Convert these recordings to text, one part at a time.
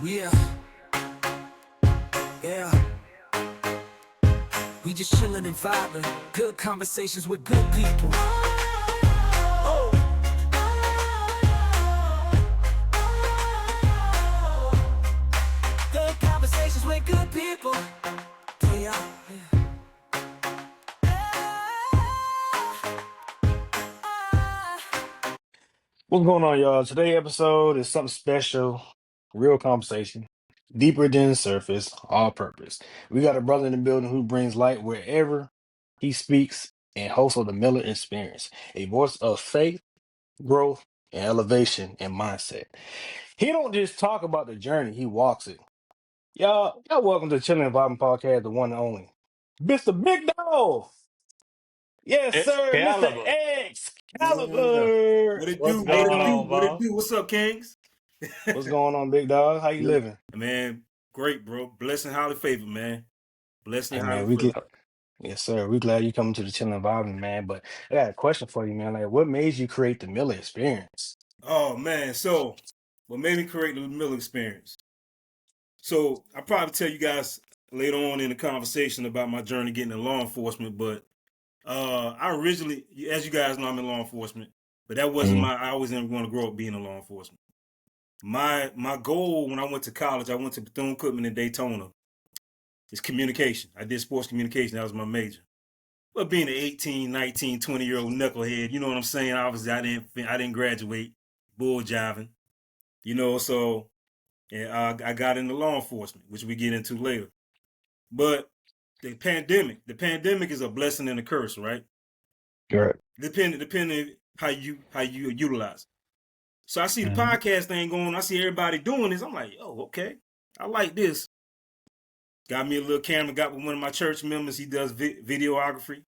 Yeah, yeah. We just chillin' and vibing. Good conversations with good people. Oh. Good conversations with good people. Yeah. What's going on, y'all? Today's episode is something special, real conversation, deeper than the surface, all purpose. We got a brother in the building who brings light wherever he speaks and hosts of the Miller Experience, a voice of faith, growth, and elevation and mindset. He don't just talk about the journey, he walks it. Y'all welcome to Chillin' and Vibing Podcast, the one and only. Mr. Big Dog. Yes, sir, Mr. Xcalibur. Yeah. Excalibur. What it What's do? What's What going it going do? on, on? What it Bob? do? What's up, Kings? What's going on, big dog? How you Good. living? Man, great, bro. Blessed and highly favored, man. Blessed Hey and man, highly favored. yes sir. We glad you coming to the chilling environment, man. But I got a question for you, man. Like, what made you create the Miller Experience? Oh man, so what made me create the Miller Experience? So I'll probably tell you guys later on in the conversation about my journey getting into law enforcement, but I originally, as you guys know, I'm in law enforcement, but that wasn't Mm, I always didn't want to grow up being in law enforcement. My goal when I went to college, I went to Bethune-Cookman in Daytona, is communication. I did sports communication. That was my major. But being an 18, 19, 20-year-old knucklehead, you know what I'm saying? Obviously, I didn't graduate, bull jiving, so and I got into law enforcement, which we get into later. But the pandemic is a blessing and a curse, right? correct. Depending how you utilize it. So I see the Mhm. podcast thing going. I see everybody doing this. I'm like, oh, okay, I like this. Got me a little camera. Got with one of my church members. He does videography.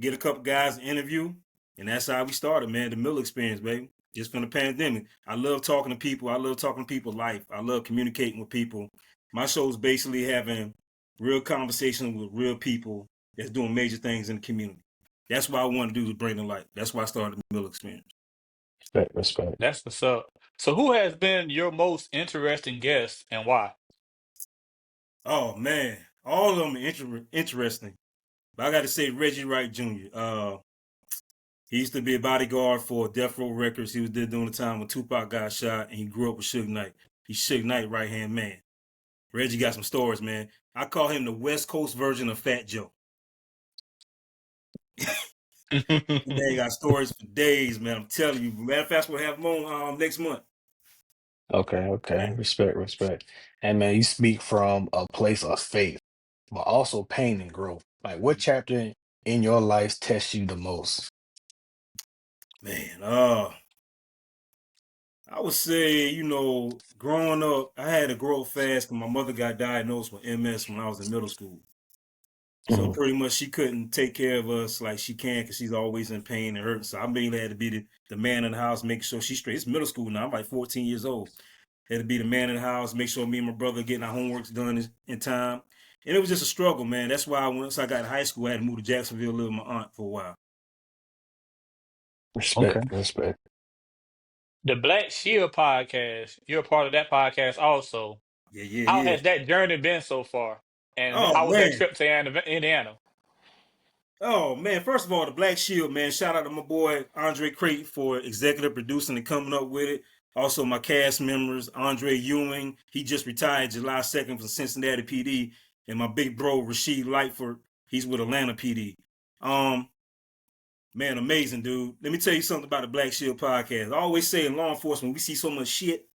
Get a couple guys to interview, and that's how we started, man. The Miller Experience, baby. Just from the pandemic. I love talking to people. I love talking to people life. I love communicating with people. My show is basically having real conversations with real people that's doing major things in the community. That's what I want to do to bring the light. That's why I started the Miller Experience. Respect, respect. That's what's up. So, who has been your most interesting guest and why? Oh man, all of them are interesting. But I got to say Reggie Wright Jr. He used to be a bodyguard for Death Row Records. He was there during the time when Tupac got shot, and he grew up with Suge Knight. He's Suge Knight right hand man. Reggie got some stories, man. I call him the West Coast version of Fat Joe. Man, got stories for days, man. I'm telling you. Matter of fact, we'll have him on next month. Okay, okay. Respect, respect. And man, you speak from a place of faith, but also pain and growth. Like, what chapter in your life tests you the most? Man, I would say, growing up, I had to grow up fast because my mother got diagnosed with MS when I was in middle school. So Mhm. pretty much she couldn't take care of us like she can because she's always in pain and hurting. So I mainly had to be the man in the house, make sure she's straight. It's middle school now. I'm like 14 years old. Had to be the man in the house, make sure me and my brother getting our homeworks done in time. And it was just a struggle, man. That's why once I got to high school, I had to move to Jacksonville, live with my aunt for a while. Respect, Okay. respect. The Black Shield podcast, you're a part of that podcast also. Yeah, yeah, How yeah. has that journey been so far? And Oh how was that man. trip to Indiana? Oh man. First of all, the Black Shield, man. Shout out to my boy Andre Creighton for executive producing and coming up with it. Also, my cast members, Andre Ewing. He just retired July 2nd from Cincinnati PD. And my big bro, Rasheed Lightford. He's with Atlanta PD. Um, Man, amazing, dude. Let me tell you something about the Black Shield podcast. I always say in law enforcement, we see so much shit,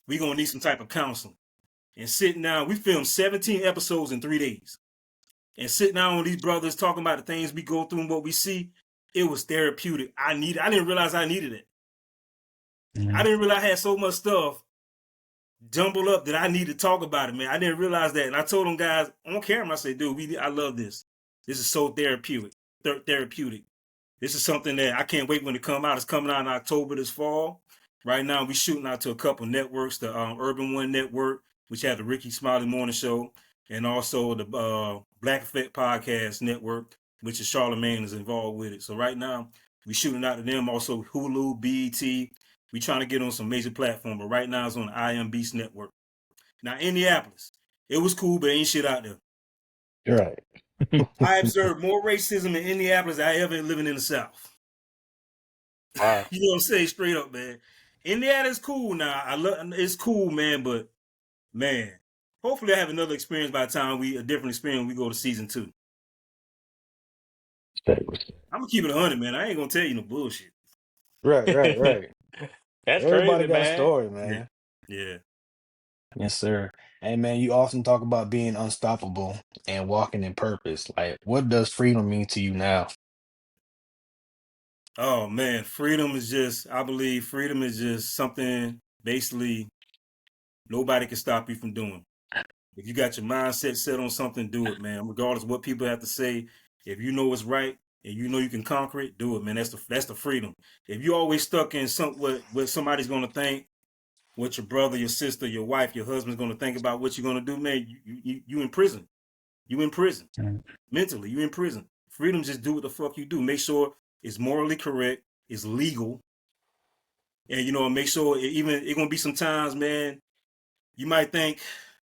we gonna need some type of counseling. And sitting down, we filmed 17 episodes in 3 days. And sitting down with these brothers talking about the things we go through and what we see, it was therapeutic. I didn't realize I needed it. I Mhm. didn't realize I had so much stuff jumbled up that I need to talk about it, man. I didn't realize that. And I told them guys on camera, I said, dude, I love this. This is so therapeutic. Therapeutic. This is something that I can't wait when it come out. It's coming out in October this fall. Right now, we shooting out to a couple networks, the Urban One Network, which has the Ricky Smiley Morning Show, and also the Black Effect Podcast Network, which is Charlemagne is involved with it. So right now, we shooting out to them. Also Hulu, BET, We trying to get on some major platform, but right now it's on the I Am Beast Network. Now, Indianapolis, it was cool, but ain't shit out there. Right. I observed more racism in Indianapolis than I ever living in the South. Wow. You know what I'm saying? Straight up, man. Indiana's cool now. It's cool, man, but man, hopefully I have another experience by the time a different experience when we go to season 2. I'm gonna keep it 100, man. I ain't gonna tell you no bullshit. Right. That's Everybody crazy, got a man. story, man. Yeah. Yes, sir. Hey, man, you often talk about being unstoppable and walking in purpose. Like, what does freedom mean to you now? Oh man, I believe freedom is just something basically nobody can stop you from doing. If you got your mindset set on something, do it, man. Regardless of what people have to say, if you know it's right and you know you can conquer it, do it, man. That's the freedom. If you always stuck in what somebody's gonna think, what your brother, your sister, your wife, your husband's gonna think about what you're gonna do, man, you in prison. You in prison. Mentally, you in prison. Freedom, just do what the fuck you do. Make sure it's morally correct, it's legal, and make sure it gonna be some times, man. You might think,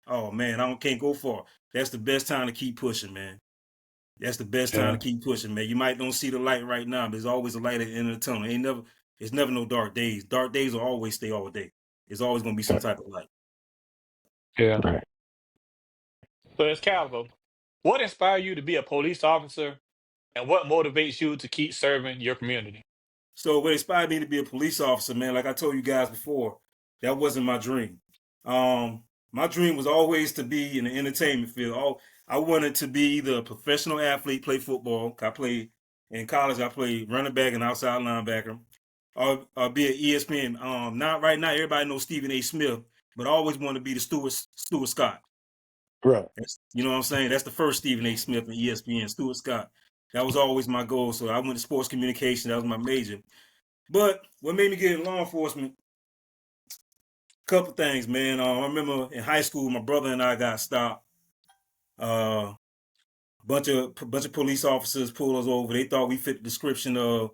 oh man, can't go far. That's the best time to keep pushing, man. That's the best time to keep pushing, man. You might don't see the light right now, but there's always a light at the end of the tunnel. It's never no dark days. Dark days will always stay all day. There's always gonna be some type of light. Yeah. Right. So Xcalibur, what inspired you to be a police officer, and what motivates you to keep serving your community? So what inspired me to be a police officer, man, like I told you guys before, that wasn't my dream. My dream was always to be in the entertainment field. I wanted to be either a professional athlete, play football. I played in college. I played running back and outside linebacker, or be an ESPN. Not right now. Everybody knows Stephen A. Smith, but I always wanted to be the Stuart Scott. Right. You know what I'm saying? That's the first Stephen A. Smith in ESPN, Stuart Scott. That was always my goal. So I went to sports communication. That was my major. But what made me get in law enforcement? Couple things, man. I remember in high school, my brother and I got stopped. Bunch of police officers pulled us over. They thought we fit the description of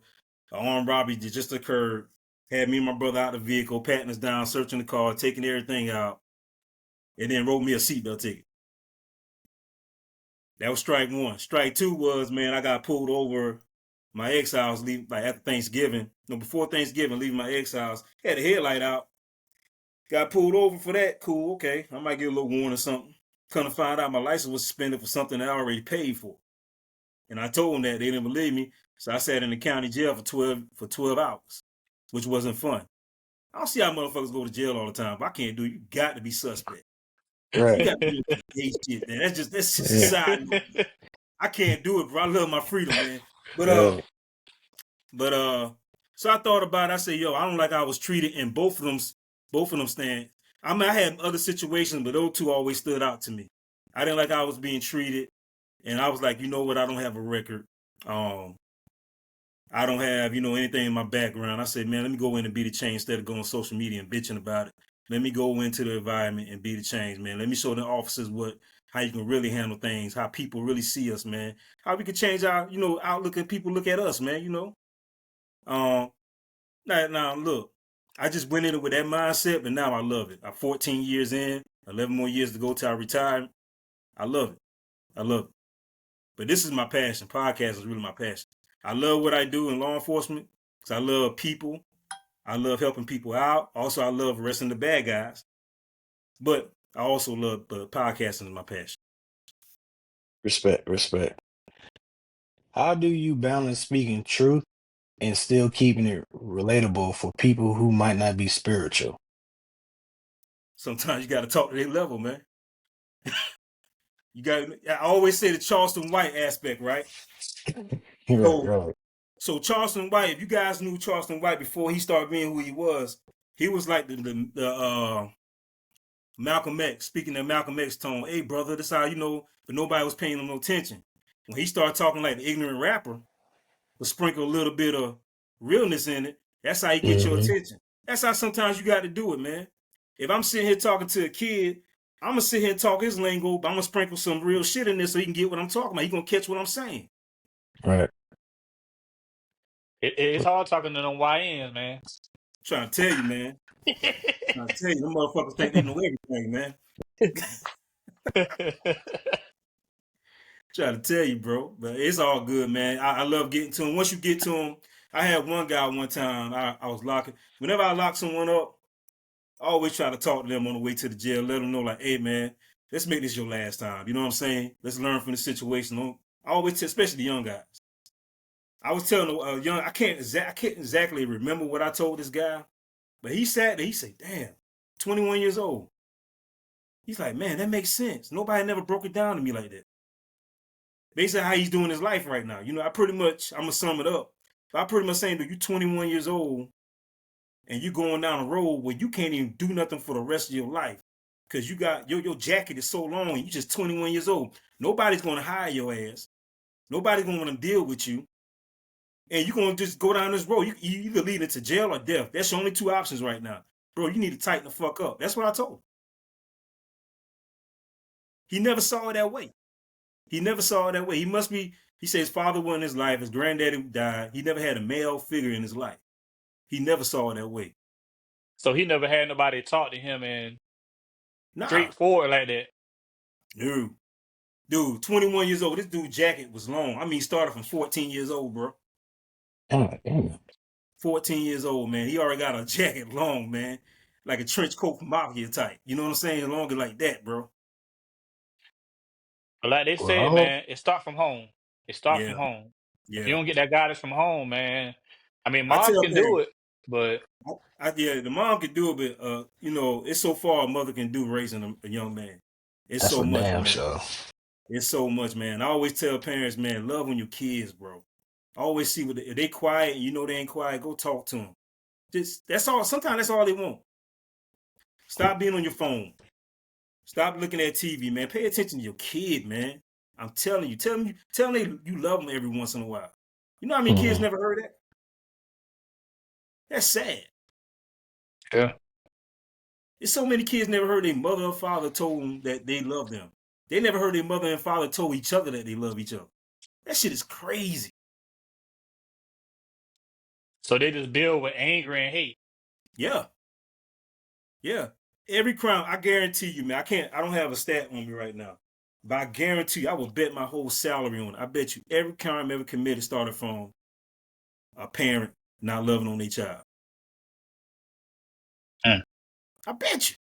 an armed robbery that just occurred. Had me and my brother out of the vehicle, patting us down, searching the car, taking everything out, and then wrote me a seatbelt ticket. That was strike one. Strike two was, man, I got pulled over my ex house, after Thanksgiving. No, before Thanksgiving, leaving my ex house. Had the headlight out. Got pulled over for that. Cool, okay. I might get a little warning or something. Come to find out my license was suspended for something I already paid for. And I told them that. They didn't believe me. So I sat in the county jail for 12 hours, which wasn't fun. I don't see how motherfuckers go to jail all the time, but I can't do it. You got to be suspect. Right. You got to do gay shit, man. That's just a side note. I can't do it, bro. I love my freedom, man. But so I thought about it. I said, yo, I don't like I was treated in both of them stands. I mean, I had other situations, but those two always stood out to me. I didn't like I was being treated, and I was like, you know what? I don't have a record. I don't have, anything in my background. I said, man, let me go in and be the change instead of going on social media and bitching about it. Let me go into the environment and be the change, man. Let me show the officers how you can really handle things, how people really see us, man. How we can change our, outlook at people look at us, man, Now, look, I just went in it with that mindset, but now I love it. I'm 14 years in, 11 more years to go till I retire. I love it. I love it. But this is my passion. Podcast is really my passion. I love what I do in law enforcement because I love people. I love helping people out. Also, I love arresting the bad guys. But I also love podcasting is my passion. Respect. How do you balance speaking truth and still keeping it relatable for people who might not be spiritual? Sometimes you got to talk to their level, man. I always say the Charleston White aspect, right? Right. So Charleston White, if you guys knew Charleston White before he started being who he was like the Malcolm X, speaking in Malcolm X tone. Hey, brother, this how but nobody was paying him no attention. When he started talking like the ignorant rapper, to sprinkle a little bit of realness in it, that's how he gets your attention. That's how sometimes you got to do it, man. If I'm sitting here talking to a kid, I'm going to sit here and talk his lingo, but I'm going to sprinkle some real shit in there so he can get what I'm talking about. He going to catch what I'm saying. Right. It's hard talking to them YNs, man. Trying to tell you, man. Trying to tell you, them motherfuckers think they know everything, man. Trying to tell you, bro. But it's all good, man. I love getting to them. Once you get to them, I had one guy one time. I was locking. Whenever I lock someone up, I always try to talk to them on the way to the jail. Let them know, like, hey, man, let's make this your last time. You know what I'm saying? Let's learn from the situation. I always tell, especially the young guys. I was telling the young, I can't exactly remember what I told this guy, but he sat there. He said, "Damn, 21 years old." He's like, "Man, that makes sense. Nobody never broke it down to me like that." Basically, how he's doing his life right now. You know, I'm gonna sum it up. I pretty much saying, "Dude, you're 21 years old, and you're going down a road where you can't even do nothing for the rest of your life because you got your jacket is so long. And you're just 21 years old. Nobody's gonna hire your ass. Nobody's gonna want to deal with you." And you're going to just go down this road. You either lead into jail or death. That's the only two options right now. Bro, you need to tighten the fuck up. That's what I told him. He never saw it that way. He never saw it that way. He said his father wasn't in his life. His granddaddy died. He never had a male figure in his life. He never saw it that way. So he never had nobody talk to him and Nah. straightforward like that. Dude, 21 years old. This dude's jacket was long. I mean, he started from 14 years old, bro. Damn. 14 years old, man. He already got a jacket long, man. Like a trench coat from Mafia type. You know what I'm saying? Longer like that, bro. But like they said, Well, man, it start from home. It start from Yeah, home. If you yeah. don't get that guidance from home, man, I mean, I moms tell can do parents, it, but yeah, the mom can do it, but it's so far a mother can do raising a young man. It's that's so for much, damn man. sure. It's so much, man. I always tell parents, man, love on your kids, bro. I always see if they quiet and you know they ain't quiet, go talk to them. That's all. Sometimes that's all they want. Stop being on your phone. Stop looking at TV, man. Pay attention to your kid, man. I'm telling you, tell them you love them every once in a while. You know how many kids Mhm. never heard that? That's sad. yeah. There's so many kids never heard their mother or father told them that they love them. They never heard their mother and father told each other that they love each other. That shit is crazy. So they just build with anger and hate. Yeah. Yeah. Every crime, I guarantee you, man, I don't have a stat on me right now. But I guarantee you, I will bet my whole salary on it. I bet you every crime ever committed started from a parent not loving on their child. Mm. I bet you.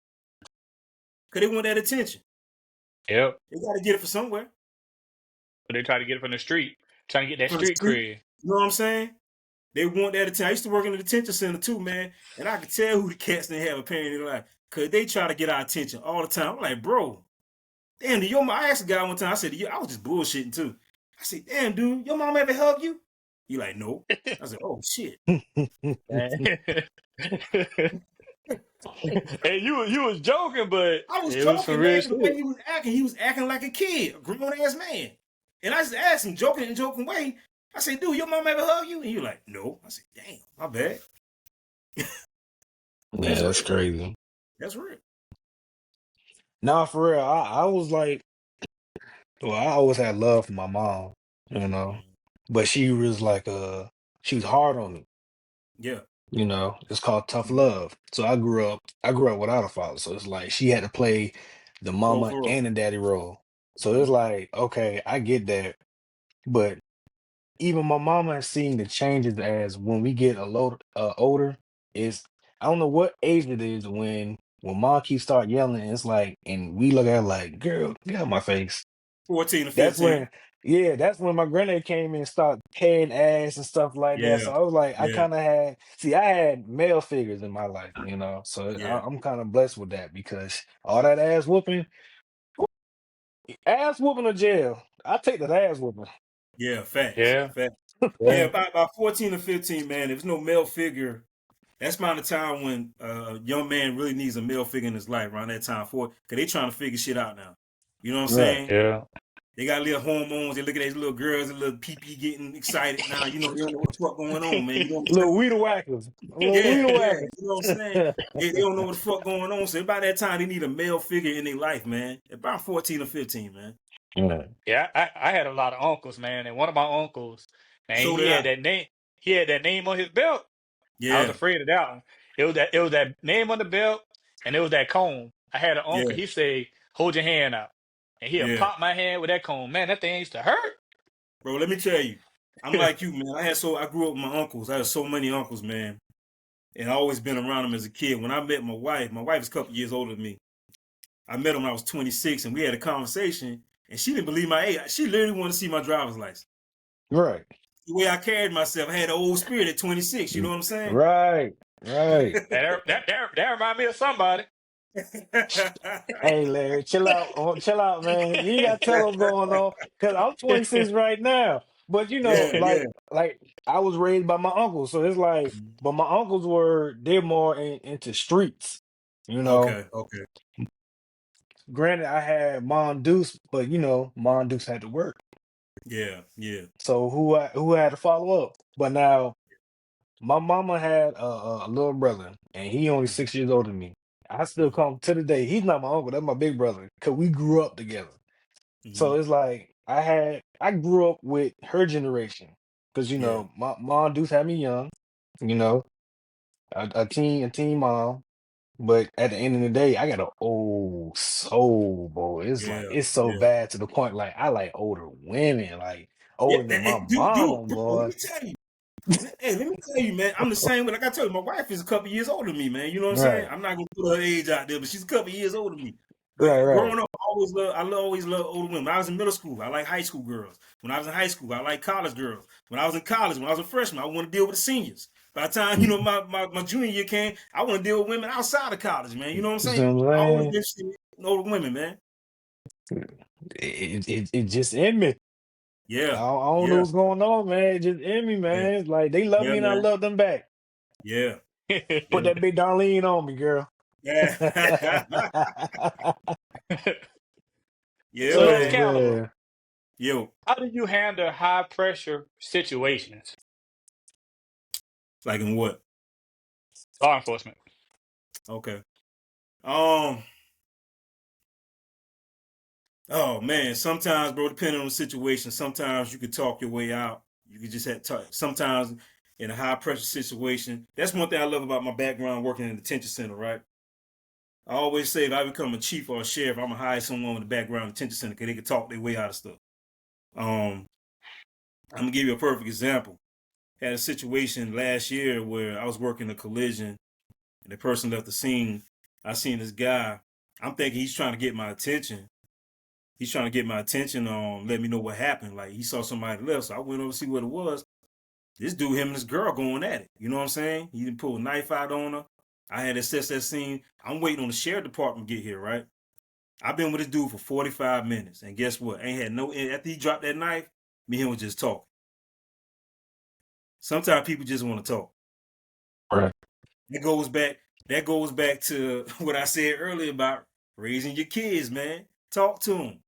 Because they want that attention. Yep. They got to get it from somewhere. But they try to get it from the street, trying to get that From the street street. cred. You know what I'm saying? They want that attention. I used to work in the detention center too, man. And I could tell who the cats didn't have a parent in their life. Because they try to get our attention all the time. I'm like, bro, damn, your mom, I asked a guy one time, I said, I was just bullshitting too. I said, damn, dude, your mom ever hug you? He like, no. I said, oh, shit. Hey, you was joking, but I was it was for joking, real man. The way shit. he was acting like a kid, a grown-ass man. And I just asked him, joking in a joking way, I said, dude, your mom ever hug you? And he was like, no. I said, damn, my bad. Yeah, That's that's real. crazy. That's real. Nah, for real. I was like, well, I always had love for my mom, Mm. but she was like, she was hard on me. Yeah. It's called tough Mhm. love. So I grew up without a father. So it's like she had to play the Both mama roles. and the daddy role. So it's Mhm. like, okay, I get that. But even my mama has seen the changes as when we get older, is I don't know what age it is when mom keeps start yelling, it's like, and we look at her like, girl, get out my face. 14 to That's 15. when, yeah, that's when my granddad came in and started tearing ass and stuff like that. Yeah. So I was like, Yeah. I had male figures in my life, So Yeah. I'm kind of blessed with that because all that ass whooping or jail. I take that ass whooping. Yeah. Facts. Yeah, Facts. Yeah. yeah, About 14 to 15, man, if there's no male figure, that's around the time when a young man really needs a male figure in his life, around that time for it. Because they trying to figure shit out now. You know what I'm Right. saying? yeah. They got little hormones. They look at these little girls and little pee getting excited now. You know, they don't know what the fuck going on, man. You know what I'm Little saying? weeder whackers. Little Yeah, weeder yeah. whackers. You know what I'm saying? They don't know what the fuck going on. So by that time, they need a male figure in their life, man. About 14 or 15, man. Yeah. Yeah, I had a lot of uncles, man, and one of my uncles, man, So did I. he had that name on his belt. I was Yeah. afraid of that one. It was that name on the belt, and it was that comb. I had an uncle. Yeah, He said, "Hold your hand out," and he'll yeah. pop my hand with that comb. Man, that thing used to hurt. Bro, let me tell you, I'm like you, man. I grew up with my uncles. I had so many uncles, man. And I always been around them as a kid. When I met my wife is a couple years older than me. I met him when I was 26, and we had a conversation, and she didn't believe my age. She literally wanted to see my driver's license. Right. The way I carried myself, I had an old spirit at 26. You know what I'm saying? Right. Right. That remind me of somebody. Hey, Larry, chill out. Oh, chill out, man. You ain't got to tell what's going on. Because I'm 26 right now. But, Yeah, yeah. like I was raised by my uncles. So it's like, but my uncles they're more into streets, you know. Okay, okay. Granted, I had Mom Deuce, but, Mom Deuce had to work. Yeah, yeah. So who had to follow up? But now, my mama had a little brother, and he only 6 years older than me. I still call him to the day. He's not my uncle. That's my big brother. Cause we grew up together. Mm-hmm. So it's like I grew up with her generation. Cause Yeah, my mom Deuce had me young. You know, a teen mom. But at the end of the day, I got an old soul, boy. It's like yeah, it's so yeah. bad to the point like I like older women, like Yeah, older than my dude, mama, bro, let boy. me tell you. Hey, let me tell you, man. I'm the same way. Like I told you, my wife is a couple years older than me, man. You know what I'm saying? Right, I'm not gonna put her age out there, but she's a couple years older than me. But right, right. growing up, always loved older women. When I was in middle school, I like high school girls. When I was in high school, I like college girls. When I was in college, when I was a freshman, I want to deal with the seniors. By the time, my junior year came, I want to deal with women outside of college, man. You know what I'm You see saying? what I always I'm been interested in older women, man. saying? It just in me. Yeah, I don't know yeah, what's going on, man. It just in me, yeah, man. It's like they love yeah, me and I man. love them back. Yeah, Put that big Darlene on me, girl. yeah. Yeah, So, Oh man. Excalibur, man. Yo, how do you handle high pressure situations? like in what? Law enforcement. Okay. Um. Oh man. Sometimes, bro, depending on the situation, sometimes you could talk your way out. You could just have to talk. Sometimes, in a high pressure situation, that's one thing I love about my background working in the detention center. Right. I always say if I become a chief or a sheriff, I'm gonna hire someone with a background in the detention center because they can talk their way out of stuff. Um. I'm gonna give you a perfect example. Had a situation last year where I was working a collision and the person left the scene. I seen this guy. I'm thinking he's trying to get my attention. He's trying to get my attention on let me know what happened. Like he saw somebody left, so I went over to see what it was. This dude, him and this girl going at it. You know what I'm saying? He didn't pull a knife out on her. I had to assess that scene. I'm waiting on the sheriff department to get here, right? I've been with this dude for 45 minutes. And guess what? Ain't had no after he dropped that knife, me and him was just talking. Sometimes people just want to talk. Right. That goes back. That goes back to what I said earlier about raising your kids, man. Talk to them.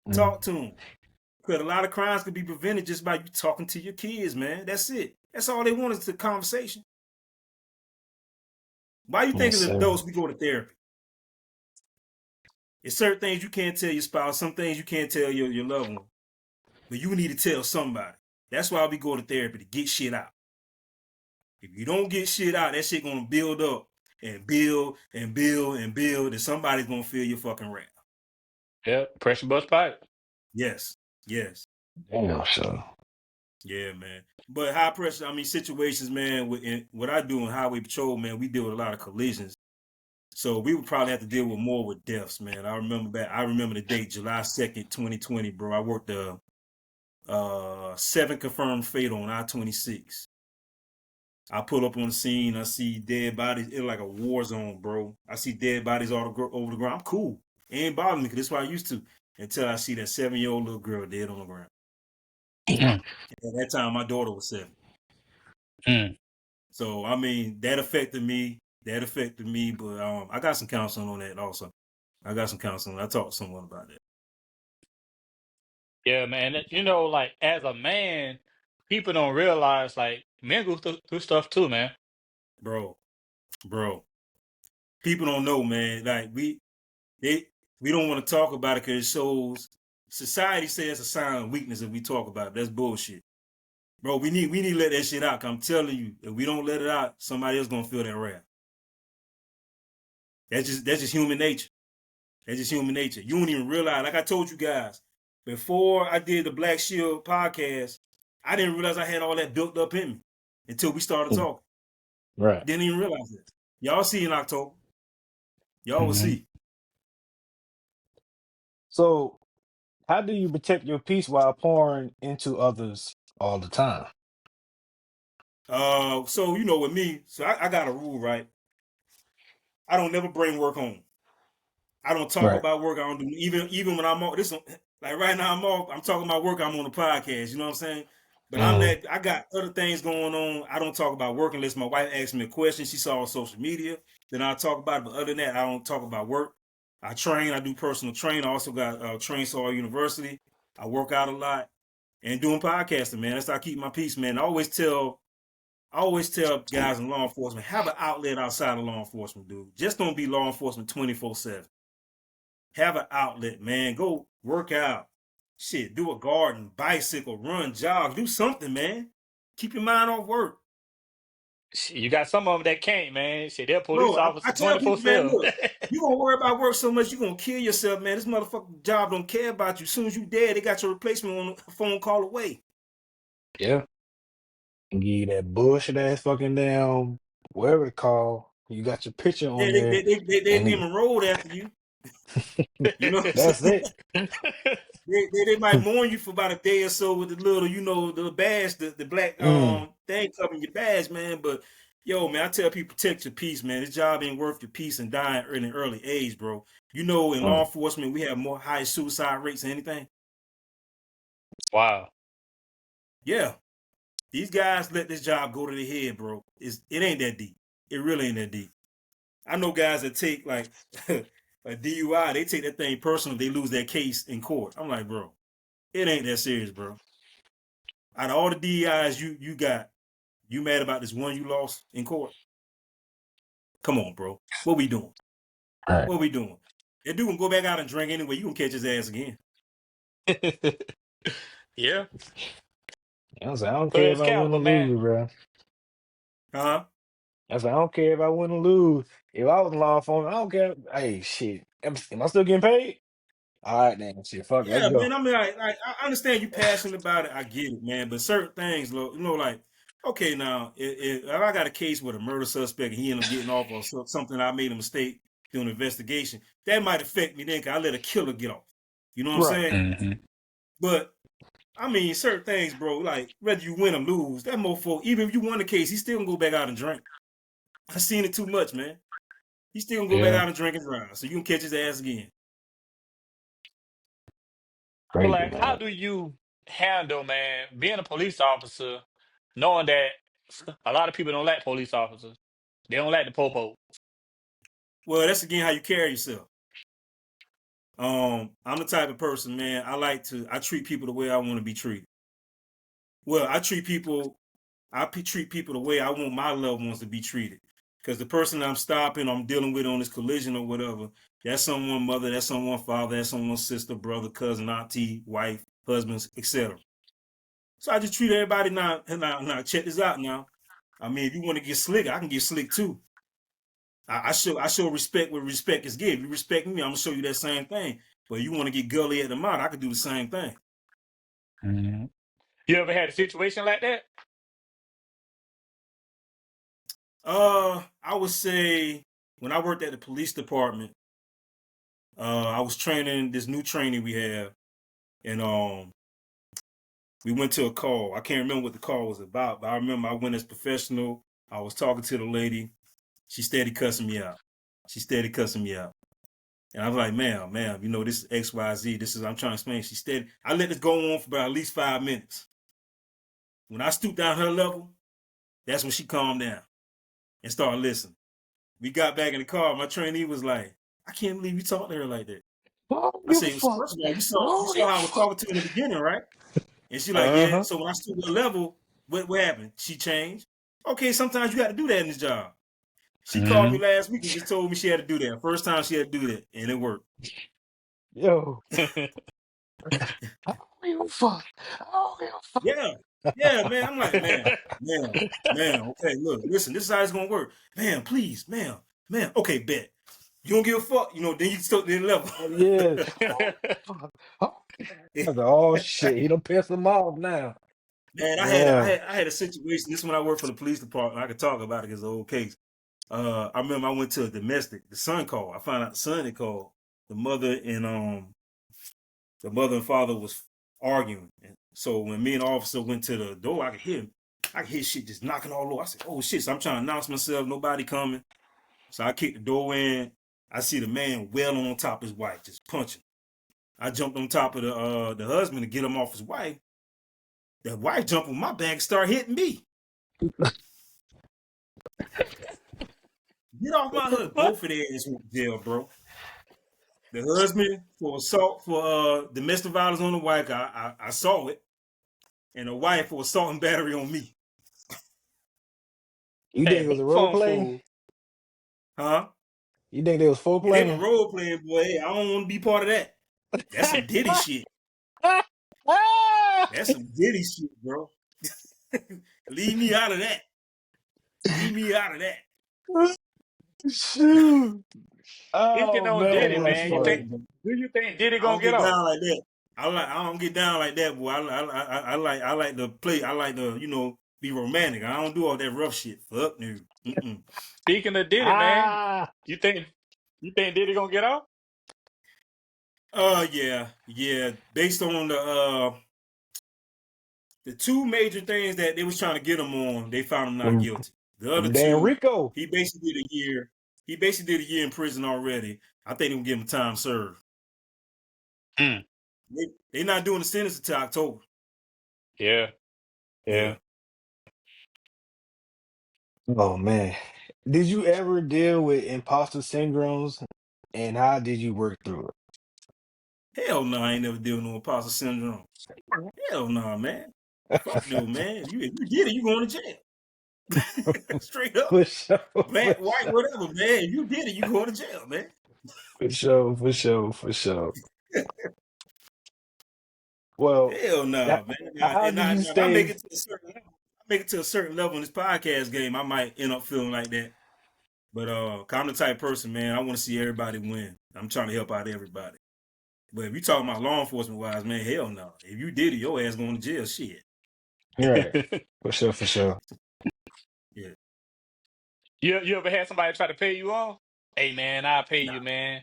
Mm. Talk to them. Because a lot of crimes can be prevented just by you talking to your kids, man. That's it. That's all they want is the conversation. Why you think Yes, as sir. adults we go to therapy? It's certain things you can't tell your spouse, some things you can't tell your loved one. But you need to tell somebody. That's why we go to therapy to get shit out. If you don't get shit out, that shit gonna build up and build and build and build, and somebody's gonna feel your fucking wrath. Yeah, pressure bust pipe. Yes. Yes. Damn, so. Yeah, man. But high pressure, situations, man, what I do in highway patrol, man, we deal with a lot of collisions. So we would probably have to deal with more with deaths, man. I remember the date, July 2nd, 2020, bro. I worked 7 confirmed fatal on I-26. I pull up on the scene, I see dead bodies. It's like a war zone, bro. I see dead bodies all over the ground. I'm cool. It ain't bothering me because that's what I used to. Until I see that 7-year-old little girl dead on the ground. Mm, At that time, my daughter was 7. mm. So that affected me. That affected me, but I got some counseling on that also. I got some counseling. I talked to someone about that, Yeah, man. Like as a man, people don't realize like men go through stuff too, man. bro. Bro, people don't know, man. Like they, we don't want to talk about it because it shows. Society says it's a sign of weakness if we talk about it. That's bullshit. Bro, we need to let that shit out. 'Cause I'm telling you, if we don't let it out, somebody else gonna feel that wrath. That's just human nature. That's just human nature. You don't even realize, like I told you guys, before I did the Black Shield podcast, I didn't realize I had all that built up in me until we started talking. Right. Didn't even realize it. Y'all see in October. Y'all will see. So, how do you protect your peace while pouring into others all the time? So you know, with me, so I got a rule, right? I don't never bring work home. I don't talk Right. about work. I don't do even when I'm off. This like right now I'm off. I'm talking about work. I'm on the podcast. You know what I'm saying? But I got other things going on. I don't talk about work unless my wife asks me a question she saw on social media. Then I'll talk about it. But other than that, I don't talk about work. I train. I do personal training. I also got Train Soul University. I work out a lot and doing podcasting, man. That's how I keep my peace, man. I always tell guys in law enforcement, have an outlet outside of law enforcement, dude. Just don't be law enforcement 24/7. Have an outlet, man. Go work out. Shit, do a garden, bicycle, run, jog, do something, man. Keep your mind off work. You got some of them that can't, man. Shit, they're police Bro, I officer tell people, 24/7. man, look, you gonna worry about work so much, you gonna kill yourself, man. This motherfucking job don't care about you. As soon as you dead, they got your replacement on a phone call away. Yeah. Give you that bullshit ass fucking down, whatever it call. You got your picture Yeah, on there, they and name enrolled after you. You know what I'm that's saying? it. They might mourn you for about a day or so with the little, the badge, the black Mm, thing covering your badge, man. But yo, man, I tell people protect your peace, man. This job ain't worth your peace and dying in an early age, bro. You know, in law mm. enforcement, we have more high suicide rates than anything. Wow. Yeah. These guys let this job go to their head, bro. It ain't that deep. It really ain't that deep. I know guys that take like a DUI, they take that thing personal, they lose their case in court. I'm like, bro, it ain't that serious, bro. Out of all the DEIs you got, you mad about this one you lost in court? Come on, bro. What we doing? All right. What we doing? That dude can go back out and drink anyway. You can catch his ass again. Yeah. I was like, I don't So care if I win Excalibur, or man. lose, bro. Huh? I was like, I don't care if I win or lose. If I was in law enforcement, I don't care. Hey, shit. Am I still getting paid? All right, then. Shit, fuck it. Let's Yeah, go. man. I mean, I understand you passionate about it. I get it, man. But certain things, like, okay, now if I got a case with a murder suspect and he ended up getting off or something, I made a mistake doing an investigation, that might affect me then. 'Cause I let a killer get off. You know what I'm Right. saying? But I mean, certain things, bro. Like whether you win or lose, that mofo, even if you won the case, he still gonna go back out and drink. I seen it too much, man. He still gonna go back Yeah. out and drink and drive, so you can catch his ass again. But Crazy, like, how man. do you handle, man, being a police officer, knowing that a lot of people don't like police officers? They don't like the popo. Well, that's again how you carry yourself. I'm the type of person, man. I treat people the way I want to be treated. Well, I treat people the way I want my loved ones to be treated. Because the person I'm stopping, I'm dealing with on this collision or whatever, that's someone mother, that's someone father, that's someone's sister, brother, cousin, auntie, wife, husbands, etc. So I just treat everybody now. Check this out now. I mean, if you want to get slick, I can get slick too. I show respect where respect is given. You respect me, I'm gonna show you that same thing. But you want to get gully at the mouth, I could do the same thing. You ever had a situation like that? I would say when I worked at the police department, I was training this new training we have, and we went to a call. I can't remember what the call was about, but I remember I went as professional. I was talking to the lady. She steady cussing me out. And I was like, ma'am, this is XYZ. I'm trying to explain. She steady. I let this go on for about at least 5 minutes. When I stooped down her level, that's when she calmed down and started listening. We got back in the car. My trainee was like, I can't believe you talked to her like that. I don't I give a said, first fuck. of all, I you don't saw give how a I was fuck. talking to her in the beginning, right? And she like, yeah. Uh-huh. So when I stood to the level, what happened? She changed. Okay, sometimes you got to do that in this job. She called me last week and just told me she had to do that. First time she had to do that, and it worked. Yo, I don't give a fuck. I don't give a fuck. Yeah. Yeah, man. I'm like, man. Okay, look, listen. This is how it's gonna work, man. Please, man. Okay, bet. You don't give a fuck, Then you still then level. Yeah. Oh, oh shit, he don't piss him off now. Man, Yeah. I had a situation. This is when I worked for the police department. I could talk about it because it's an old case. I remember I went to a domestic. The son called. I found out the son had called. The mother and father was arguing. And so when me and the officer went to the door, I could hear him. I could hear shit just knocking all over. I said, "Oh shit!" So I'm trying to announce myself. Nobody coming. So I kicked the door in. I see the man wailing on top of his wife, just punching. I jumped on top of the husband to get him off his wife. The wife jumped on my back and started hitting me. Get off my hood. Both of their ass went to jail, bro. The husband for assault for domestic violence on the wife. I saw it. And the wife for assault and battery on me. You think Hey, it was a he's role some play? fool. Huh? You think they was full Yeah, they were playing? role playing, boy. Hey, I don't want to be part of that. That's some Diddy shit. That's some Diddy shit, bro. Leave me out of that. Leave me out of that. Shoot. Speaking Oh on Oh Diddy, man, my that's man, you funny. think God, bro. do you think Diddy I gonna don't get get off? down like that. I don't get down like that, boy. I like to play. I like to be romantic. I don't do all that rough shit. Fuck no. Mm-mm. Speaking of Diddy, man, Ah, you think Diddy gonna get off? Yeah. Based on the two major things that they was trying to get him on, they found him not them, guilty. The other them damn two, Rico. he basically did a year. He basically did a year in prison already. I think they're gonna give him time served. Mm. They're not doing the sentence until October. Yeah, Yeah. yeah. Oh man, did you ever deal with imposter syndromes, and how did you work through Hell no, I ain't never deal with no imposter syndrome. Hell no, man. Fuck no, man. If you did it, you going to it? jail. Straight up. For sure, for Black, white, sure, whatever, man. If you did it, you going to jail, man. for sure. Well, Hell no, man. how And did you if I make stay? it to a certain level, in this podcast game, I might end up feeling like that. But I'm the type of person, man. I want to see everybody win. I'm trying to help out everybody. But if you talking about law enforcement wise, man, hell no. If you did it, your ass going to jail. Shit. Right, for sure. Yeah. You ever had somebody try to pay you off? Hey man, I'll pay Nah. you, man.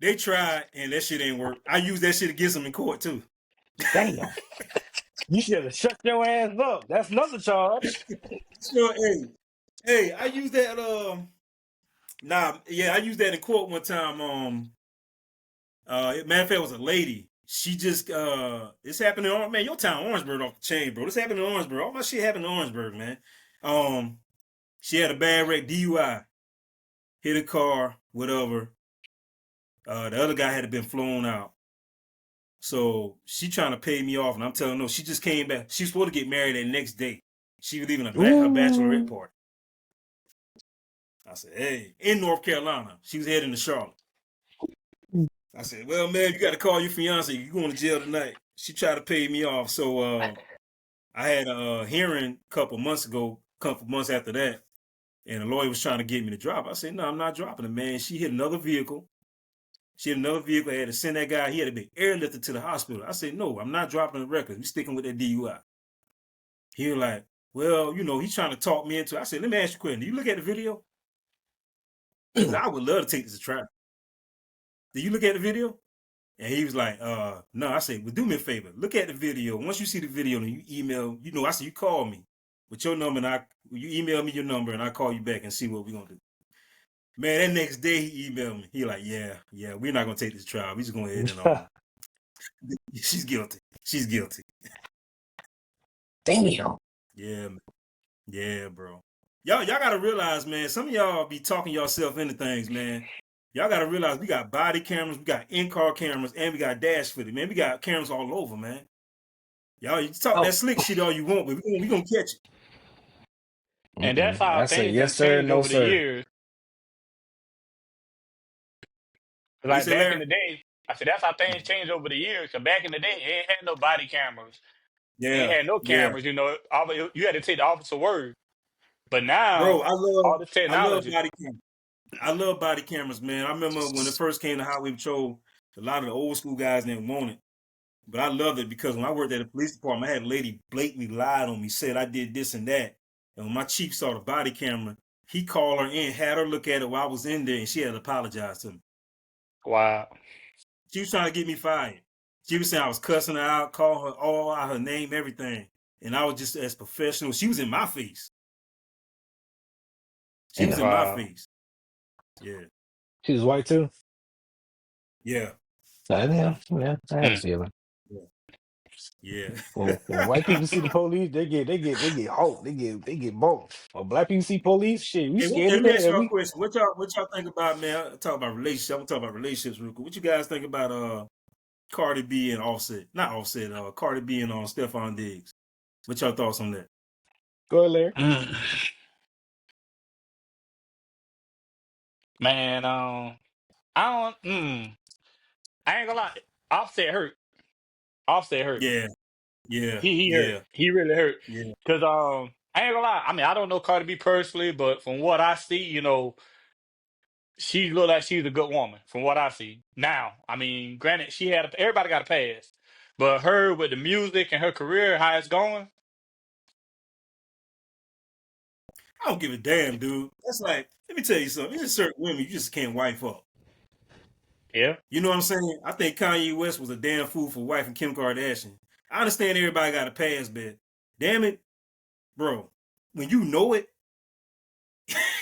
They tried and that shit ain't work. I use that shit against them in court too. Damn, you should have shut your ass up. That's another charge. So hey, I use that I used that in court one time. Matter of fact, it was a lady. She just this happened in man, your town Orangeburg off the chain, bro. This happened in Orangeburg. All my shit happened in Orangeburg, man. She had a bad wreck, DUI, hit a car, whatever. The other guy had been flown out. So she trying to pay me off, and I'm telling her no. She just came back. She was supposed to get married that next day. She was leaving her bachelorette Ooh. party. I said, hey, in North Carolina. She was heading to Charlotte. I said, well, man, you got to call your fiance. You're going to jail tonight. She tried to pay me off. So I had a hearing a couple months after that, and the lawyer was trying to get me to drop. I said, no, I'm not dropping it, man. She hit another vehicle. I had to send that guy. He had to be airlifted to the hospital. I said, no, I'm not dropping the record. We sticking with that DUI. He was like, well, he's trying to talk me into it. I said, let me ask you a question. Do you look at the video? Because I would love to take this to trial. Did you look at the video? And he was like, no. I said, well, do me a favor. Look at the video. Once you see the video and you email, I said, you call me with your number and you email me your number and I call you back and see what we're going to do. Man, that next day he emailed me. He like, yeah, we're not going to take this trial. We just going to head and she's guilty. She's guilty. Damn. Yeah, bro. Y'all got to realize, man, some of y'all be talking yourself into things, man. Y'all got to realize we got body cameras, we got in-car cameras, and we got dash footage, man. We got cameras all over, man. Y'all, you talk that slick shit all you want, but we gonna catch it. And that's how I say things yes, have sir, changed no, over the sir. years. What you Like say, back in Larry? the day, I said that's how things changed over the years. Cause back in the day, it ain't had no body cameras. They ain't Yeah, had no yeah, cameras, you know. You had to take the officer word. But bro. now, all this I love technology, body cameras. I love body cameras, man. I remember when it first came to Highway Patrol, a lot of the old school guys didn't want it. But I loved it because when I worked at the police department, I had a lady blatantly lied on me, said I did this and that. And when my chief saw the body camera, he called her in, had her look at it while I was in there, and she had to apologize to me. wow. She was trying to get me fired. She was saying I was cussing her out, calling her all out, her name, everything. And I was just as professional. She was in my face. She was Damn. in my Wow. face. Yeah. She was white too. Yeah. Yeah, yeah, I had a Mm. feeling. Yeah. Yeah. When white people see the police, they get hope. They get bold. When black people see police, shit, we Hey, scared let to me ask death. y'all a We question. What y'all think about, man? I talk about relationships. I'm gonna talk about relationships real quick. What you guys think about Cardi B and Offset? Not Offset, Cardi B and Stephon Diggs. What y'all thoughts on that? go ahead, Larry. Mm. Man, I don't. I ain't gonna lie. Offset hurt. Offset hurt. Yeah, yeah, He hurt. yeah, He really hurt. yeah. Cause I ain't gonna lie. I mean, I don't know Cardi B personally, but from what I see, you know, she look like she's a good woman. From what I see now, I mean, granted, everybody got a pass, but her with the music and her career, how it's going, I don't give a damn, dude. That's like, let me tell you something. There's certain women you just can't wife up. yeah, You know what I'm saying? I think Kanye West was a damn fool for wifing Kim Kardashian. I understand everybody got a pass, but damn it, bro. When you know it,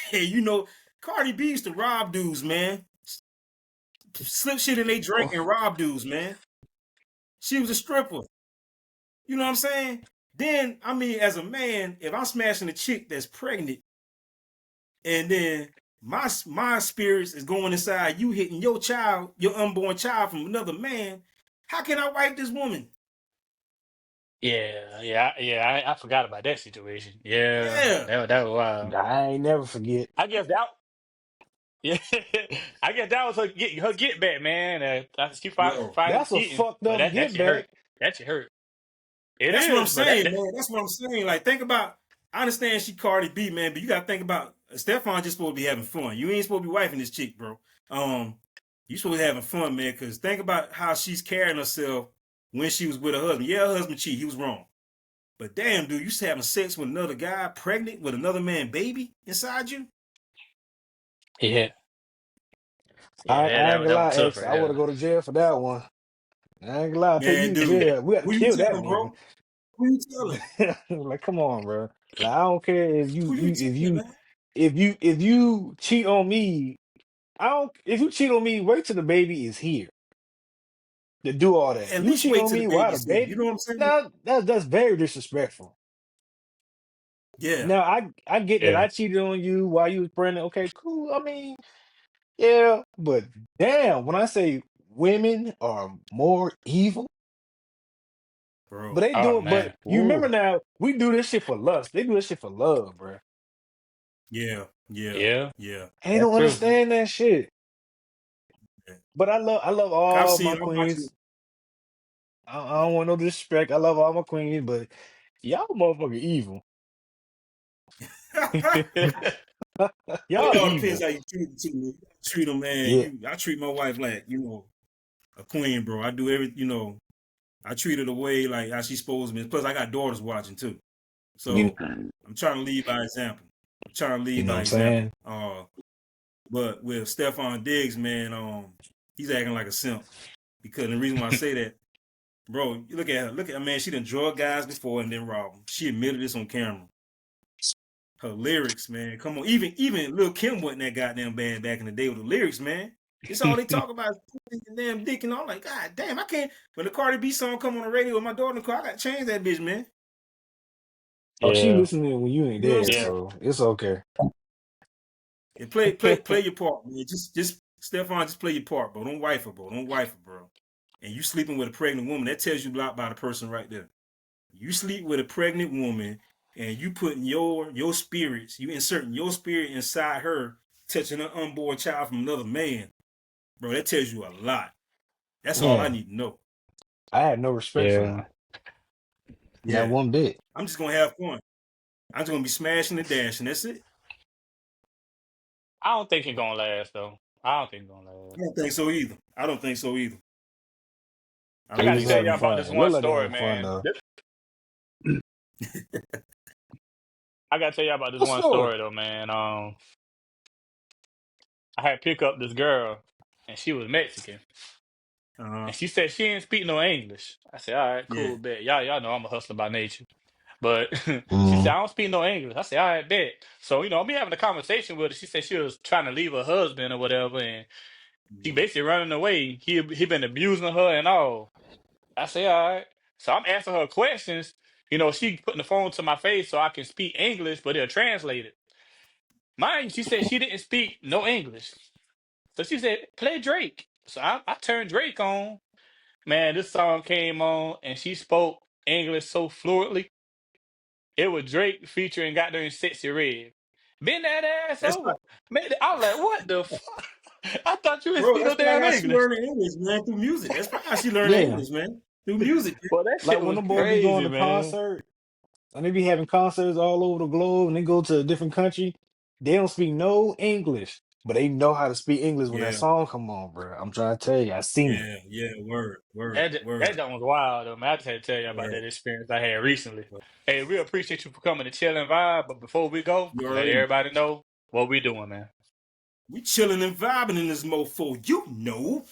hey, you know, Cardi B used to rob dudes, man. Slip shit in they drink and rob dudes, man. She was a stripper. You know what I'm saying? Then, I mean, as a man, if I'm smashing a chick that's pregnant, and then my spirits is going inside you hitting your child, your unborn child from another man, how can I wipe this woman? yeah. I forgot about that situation. Yeah, Yeah, that was wild. I ain't never forget. I guess that. Yeah, I guess that was her get back, man. She bro. finally That's a cheating, fucked but up that get shit hurt. back. That shit hurt. It That's what I'm is, but saying, man. That's what I'm saying. Like, think about. I understand she Cardi B, man, but you gotta think about Stephon just supposed to be having fun. You ain't supposed to be wifing this chick, bro. You supposed to be having fun, man. Because think about how she's carrying herself when she was with her husband. Yeah, her husband cheated. He was wrong. But damn, dude, you having sex with another guy, pregnant with another man, baby inside you? yeah, I, yeah. I ain't gonna That was lie, tough X. right I would there. have go to jail for that one. I ain't gonna lie, take Man, you to dude. jail. We got to Who you kill that telling, nigga. bro? Who you telling? Like, come on, bro. Like, I don't care if you Who you you if telling, you man? if you cheat on me. I don't. If you cheat on me, wait till the baby is here to do all that. At You least cheat wait on till the me while the baby's here. You baby. know what I'm saying? Now that's very disrespectful. Yeah, Now I get that Yeah. I cheated on you while you was pregnant. Okay, cool. I mean, yeah, but damn, when I say women are more evil, but bro. they Oh do it. But man. you Ooh. remember now, we do this shit for lust. They do this shit for love, bro. Yeah, yeah, Yeah. yeah. They That's don't true. understand that shit. Yeah. But I love I've all my seen. I'm watching. queens. I don't want no disrespect. I love all my queens, but y'all motherfucking evil. It Y'all all depends evil. how you treat them, too, man. Treat them, man. Yeah. I treat my wife like a queen, bro. I do every. I treat her the way like how she's supposed to be. Plus, I got daughters watching too, You so I'm trying to lead by example. I'm trying to you lead know what by I'm example. saying? But with Stephon Diggs, man, he's acting like a simp. Because the reason why I say that, bro, you look at her. Look at her, man. She done drug guys before and then robbed them. She admitted this on camera. Her lyrics, man. Come on. Even Lil Kim wasn't that goddamn bad back in the day with the lyrics, man. It's all they talk about is pussy and damn dick and all. Like, God damn, I can't. When the Cardi B song come on the radio with my daughter in the car, I got to change that bitch, man. Oh, she Yeah. listening when you ain't You know what I'm there, Yeah. saying? so it's okay. And play your part, man. Just Stephon, just play your part, bro. Don't wife her, bro. Don't wife her, bro. And you sleeping with a pregnant woman, that tells you a lot about the person right there. You sleep with a pregnant woman and you putting your spirits, you inserting your spirit inside her, touching an unborn child from another man, bro, that tells you a lot. That's all I Man, need to know. I had no respect for Yeah. her. Not Yeah. one bit. I'm just gonna have fun. I'm just gonna be smashing and dashing. That's it. I don't think it's gonna last though. I don't think it's gonna last. I don't think so either. I don't think so either. I I They don't got to was think tell so y'all having either. about fun. this It one looked like they story, having fun man. though. I got to tell y'all about this What one story? story though, man. I had to pick up this girl, and she was Mexican, Uh-huh. and she said she didn't speak no English. I said, all right, Yeah. cool, bet. Y'all know I'm a hustler by nature. But she said, Mm-hmm. I don't speak no English. I said, all right, bet. So, I'm having a conversation with her. She said she was trying to leave her husband or whatever, and she Yeah. basically running away. He been abusing her and all. I say, all right. So I'm asking her questions. She putting the phone to my face so I can speak English, but it'll translate it. Mind you, she said she didn't speak no English. So she said, play Drake. So I turned Drake on. Man, this song came on and she spoke English so fluently. It was Drake featuring goddamn Sexy Red. Bend that ass That's over. right. Man, I was like, what the fuck? I thought you didn't Bro, speak no that's probably damn how she English. learned English, man, through music. That's probably how she learned Yeah. English, man. Through music. Well, that Like shit when was the boys be going crazy, to man. concert and they be having concerts all over the globe and they go to a different country, they don't speak no English, but they know how to speak English when that Yeah, song come on, bro. I'm trying to tell you, I seen it. yeah, yeah. Word, word, That word, joint was wild, though, man. I just had to tell you about word. that experience I had recently. Hey, we appreciate you for coming to Chill and Vibe, but before we go, You let already know. everybody know what we doing, man. We chilling and vibing in this mofo, you know.